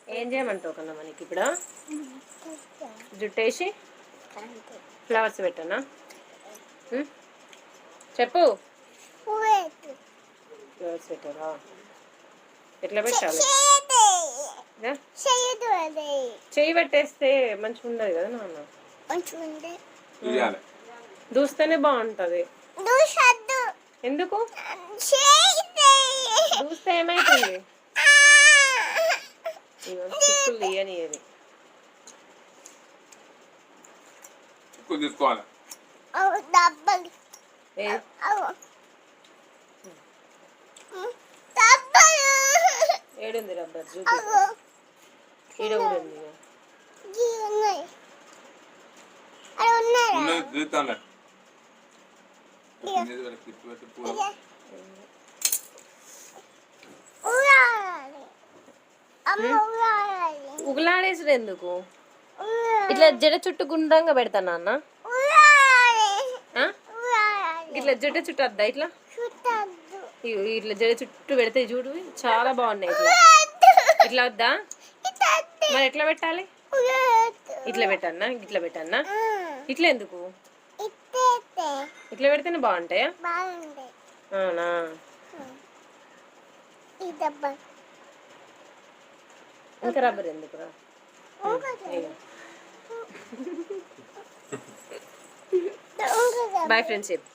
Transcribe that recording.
ఏం చేయమంటావు కన్నా మనకి ఇప్పుడు జుట్టేసి ఫ్లవర్స్ పెట్టనా చెప్పు ఫ్లవర్స్ పెట్టారా ఎట్లా పెట్టాలి చెయ్యి పెట్టేస్తే మంచిగా ఉండదు కదా నాన్న దూస్తేనే బాగుంటది ఎందుకు దూస్తే ఏమైతుంది చిక్కులు తీయనియది తీసుకోవాలి ఏడుంది రబ్బర్ చూపి ఈడ కూడా ఉంది ఉగులాడేసుడు ఎందుకు ఇట్లా జడ చుట్టూ గుండ్రంగా పెడతా నాన్న ఇట్లా జడ చుట్టూ వద్దా ఇట్లా ఇట్లా జడ చుట్టూ పెడితే చూడు చాలా బాగున్నాయి ఇట్లా ఇట్లా వద్దా మరి ఎట్లా పెట్టాలి ఇట్లా పెట్టన్నా ఇట్లా పెట్టన్నా ఇట్లా ఎందుకు ఇట్లా పెడితేనే బాగుంటాయా అవునా ఇంకా రబ్బర్ ఎందుకురా బాయ్ ఫ్రెండ్షిప్